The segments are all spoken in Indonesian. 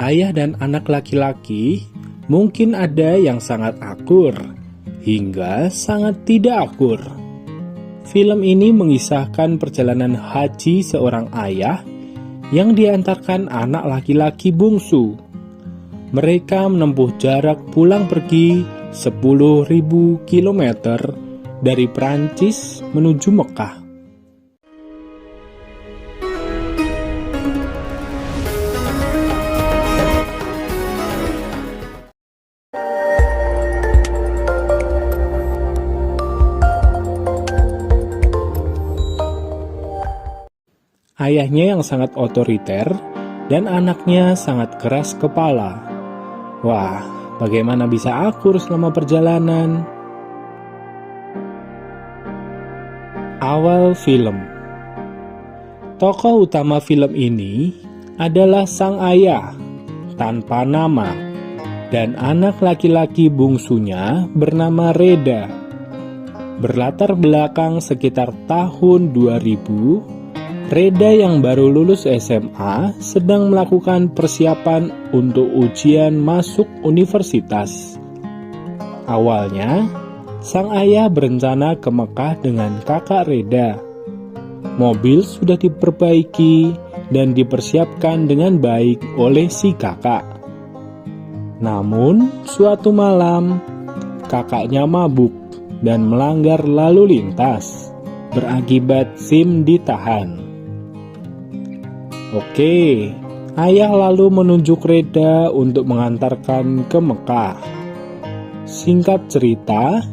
ayah dan anak laki-laki mungkin ada yang sangat akur, hingga sangat tidak akur. Film ini mengisahkan perjalanan haji seorang ayah yang diantarkan anak laki-laki bungsu. Mereka menempuh jarak pulang pergi 10.000 km dari Prancis menuju Mekah. Ayahnya yang sangat otoriter dan anaknya sangat keras kepala. Wah, bagaimana bisa akur selama perjalanan? Awal film. Tokoh utama film ini adalah sang ayah tanpa nama dan anak laki-laki bungsunya bernama Reda. Berlatar belakang sekitar tahun 2000, Reda yang baru lulus SMA sedang melakukan persiapan untuk ujian masuk universitas. Awalnya, sang ayah berencana ke Mekah dengan kakak Reda. Mobil sudah diperbaiki dan dipersiapkan dengan baik oleh si kakak. Namun, suatu malam, kakaknya mabuk dan melanggar lalu lintas, berakibat SIM ditahan. Oke, ayah lalu menunjuk Reda untuk mengantarkan ke Mekah. Singkat cerita,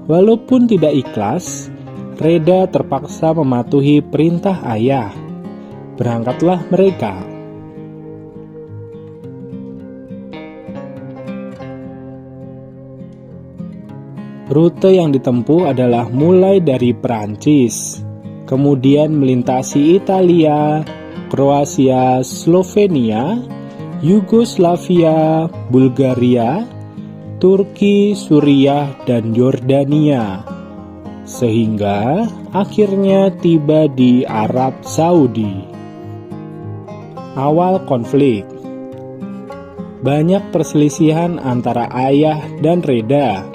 walaupun tidak ikhlas, Reda terpaksa mematuhi perintah ayah. Berangkatlah mereka. Rute yang ditempuh adalah mulai dari Perancis, kemudian melintasi Italia, Kroasia, Slovenia, Yugoslavia, Bulgaria, Turki, Suriah, dan Yordania, sehingga akhirnya tiba di Arab Saudi. Awal konflik. Banyak perselisihan antara ayah dan Reda.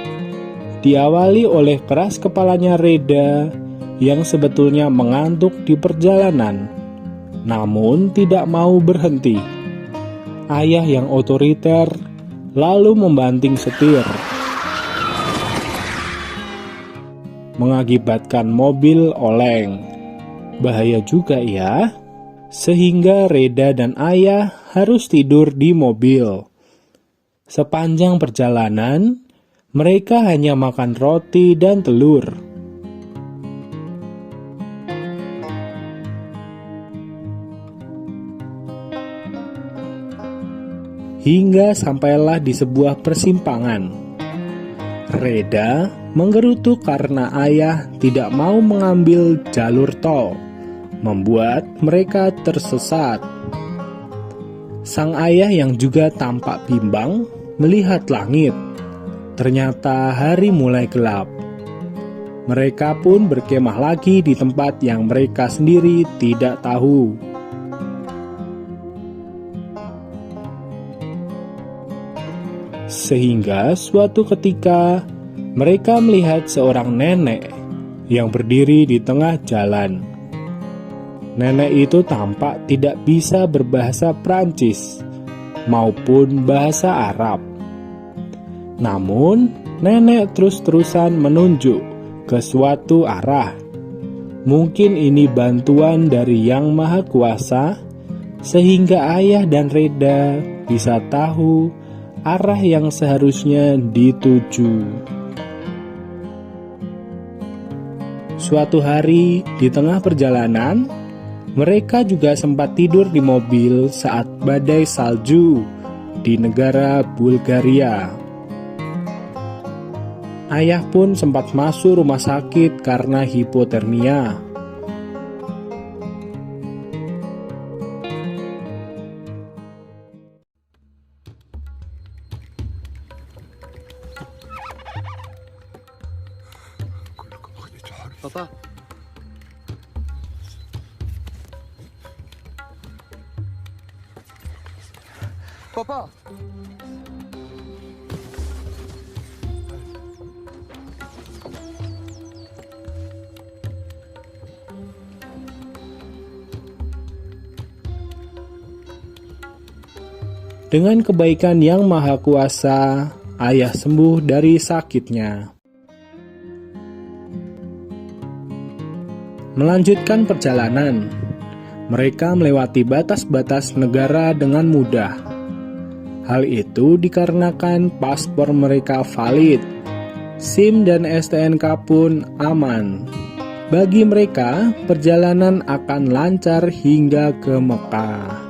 Diawali oleh keras kepalanya Reda yang sebetulnya mengantuk di perjalanan, namun tidak mau berhenti. Ayah yang otoriter lalu membanting setir, mengakibatkan mobil oleng. Bahaya juga ya, sehingga Reda dan ayah harus tidur di mobil. Sepanjang perjalanan, mereka hanya makan roti dan telur. Hingga sampailah di sebuah persimpangan. Reda menggerutu karena ayah tidak mau mengambil jalur tol, membuat mereka tersesat. Sang ayah yang juga tampak bimbang melihat langit. Ternyata hari mulai gelap. Mereka pun berkemah lagi di tempat yang mereka sendiri tidak tahu. Sehingga suatu ketika mereka melihat seorang nenek yang berdiri di tengah jalan. Nenek itu tampak tidak bisa berbahasa Prancis maupun bahasa Arab. Namun, nenek terus-terusan menunjuk ke suatu arah. Mungkin ini bantuan dari Yang Maha Kuasa, sehingga ayah dan Reda bisa tahu arah yang seharusnya dituju. Suatu hari di tengah perjalanan, mereka juga sempat tidur di mobil saat badai salju di negara Bulgaria. Ayah pun sempat masuk rumah sakit karena hipotermia. Papa. Papa. Dengan kebaikan yang maha kuasa, ayah sembuh dari sakitnya. Melanjutkan perjalanan, mereka melewati batas-batas negara dengan mudah. Hal itu dikarenakan paspor mereka valid, SIM dan STNK pun aman. Bagi mereka, perjalanan akan lancar hingga ke Mekah.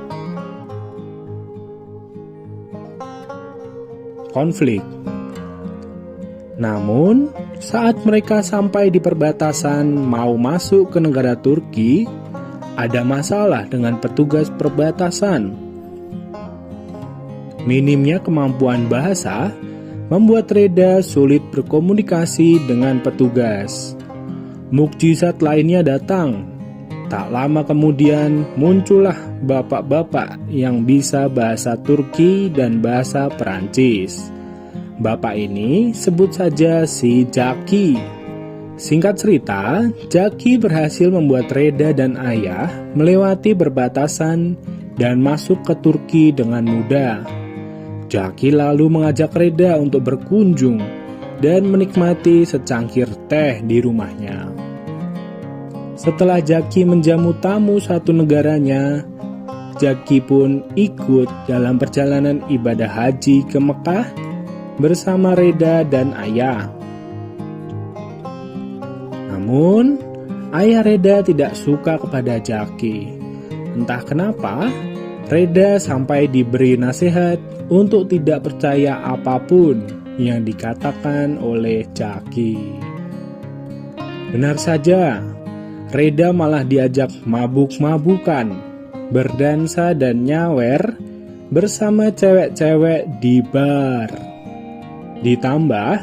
Konflik. Namun, saat mereka sampai di perbatasan mau masuk ke negara Turki, ada masalah dengan petugas perbatasan. Minimnya kemampuan bahasa membuat Reda sulit berkomunikasi dengan petugas. Mukjizat lainnya datang. Tak lama kemudian muncullah bapak-bapak yang bisa bahasa Turki dan bahasa Perancis. Bapak ini sebut saja si Jaki. Singkat cerita, Jaki berhasil membuat Reda dan ayah melewati perbatasan dan masuk ke Turki dengan mudah. Jaki lalu mengajak Reda untuk berkunjung dan menikmati secangkir teh di rumahnya. Setelah Jaki menjamu tamu satu negaranya, Jaki pun ikut dalam perjalanan ibadah haji ke Mekah bersama Reda dan ayah. Namun, ayah Reda tidak suka kepada Jaki. Entah kenapa, Reda sampai diberi nasihat untuk tidak percaya apapun yang dikatakan oleh Jaki. Benar saja, Reda malah diajak mabuk-mabukan, berdansa dan nyawer bersama cewek-cewek di bar. Ditambah,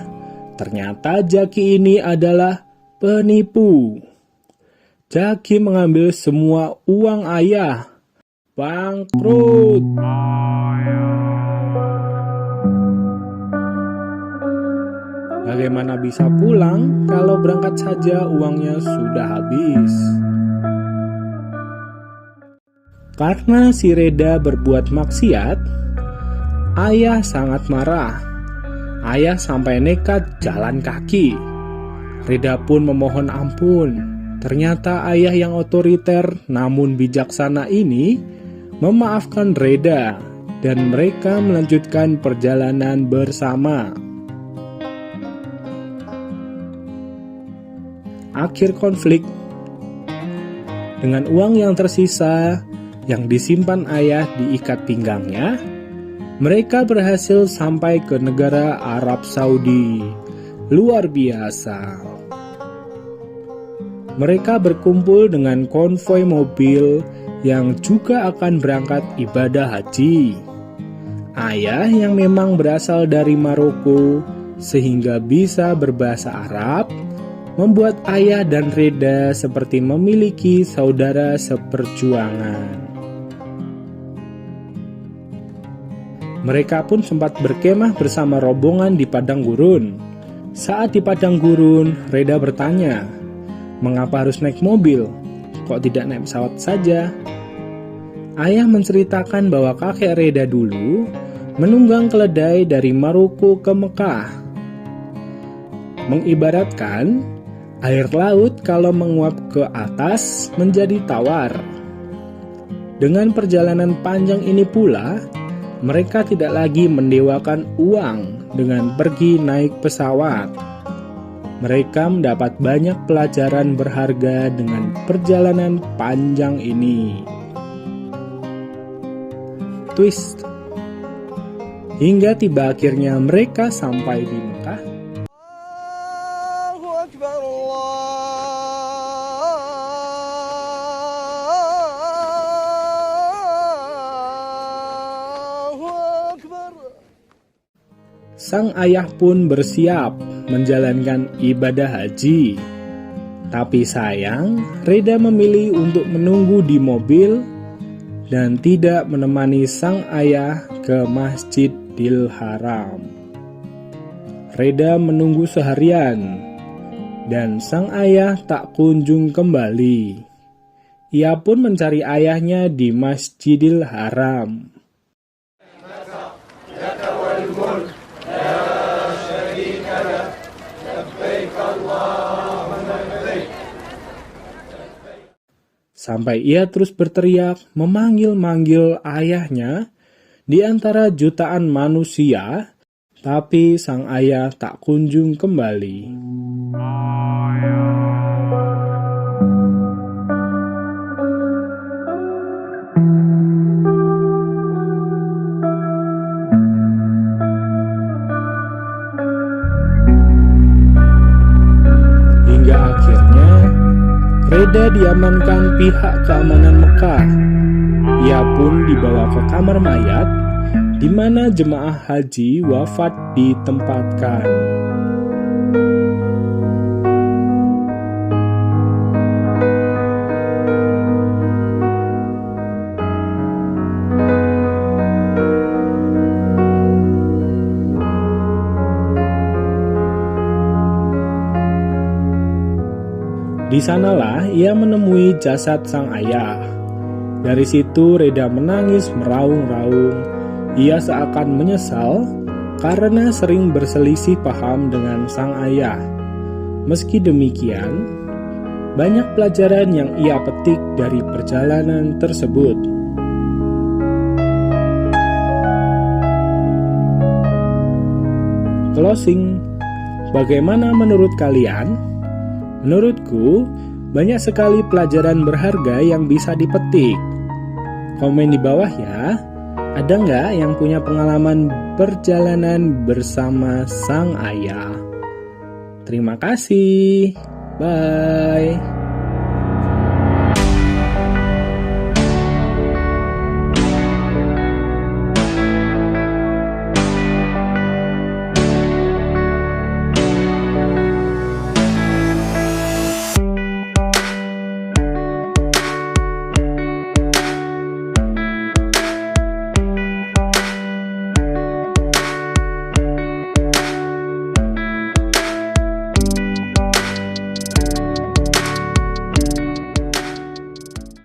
ternyata Jaki ini adalah penipu. Jaki mengambil semua uang ayah. Bangkrut. Bagaimana bisa pulang kalau berangkat saja uangnya sudah habis? Karena si Reda berbuat maksiat, ayah sangat marah. Ayah sampai nekat jalan kaki. Reda pun memohon ampun. Ternyata ayah yang otoriter namun bijaksana ini memaafkan Reda dan mereka melanjutkan perjalanan bersama. Akhir konflik. Dengan uang yang tersisa yang disimpan ayah di ikat pinggangnya, mereka berhasil sampai ke negara Arab Saudi. Luar biasa. Mereka berkumpul dengan konvoi mobil yang juga akan berangkat ibadah haji. Ayah yang memang berasal dari Maroko sehingga bisa berbahasa Arab, membuat ayah dan Reda seperti memiliki saudara seperjuangan. Mereka pun sempat berkemah bersama rombongan di padang gurun. Saat di padang gurun, Reda bertanya, "Mengapa harus naik mobil? Kok tidak naik pesawat saja?" Ayah menceritakan bahwa kakek Reda dulu menunggang keledai dari Maroko ke Mekah. Mengibaratkan, air laut kalau menguap ke atas menjadi tawar. Dengan perjalanan panjang ini pula, mereka tidak lagi mendewakan uang dengan pergi naik pesawat. Mereka mendapat banyak pelajaran berharga dengan perjalanan panjang ini. Twist. Hingga tiba akhirnya mereka sampai di Mekah. Allahu Akbar, Allahu Akbar. Sang ayah pun bersiap menjalankan ibadah haji. Tapi sayang, Reda memilih untuk menunggu di mobil dan tidak menemani sang ayah ke Masjidil Haram. Reda menunggu seharian, dan sang ayah tak kunjung kembali. Ia pun mencari ayahnya di Masjidil Haram. Sampai ia terus berteriak memanggil-manggil ayahnya di antara jutaan manusia, tapi sang ayah tak kunjung kembali. Hingga akhirnya Reda diamankan pihak keamanan Mekah. Ia pun dibawa ke kamar mayat di mana jemaah haji wafat ditempatkan. Di sanalah ia menemui jasad sang ayah. Dari situ Reda menangis meraung-raung. Ia seakan menyesal karena sering berselisih paham dengan sang ayah. Meski demikian, banyak pelajaran yang ia petik dari perjalanan tersebut. Closing, bagaimana menurut kalian? Menurutku, banyak sekali pelajaran berharga yang bisa dipetik. Komen di bawah ya, ada nggak yang punya pengalaman perjalanan bersama sang ayah? Terima kasih, bye.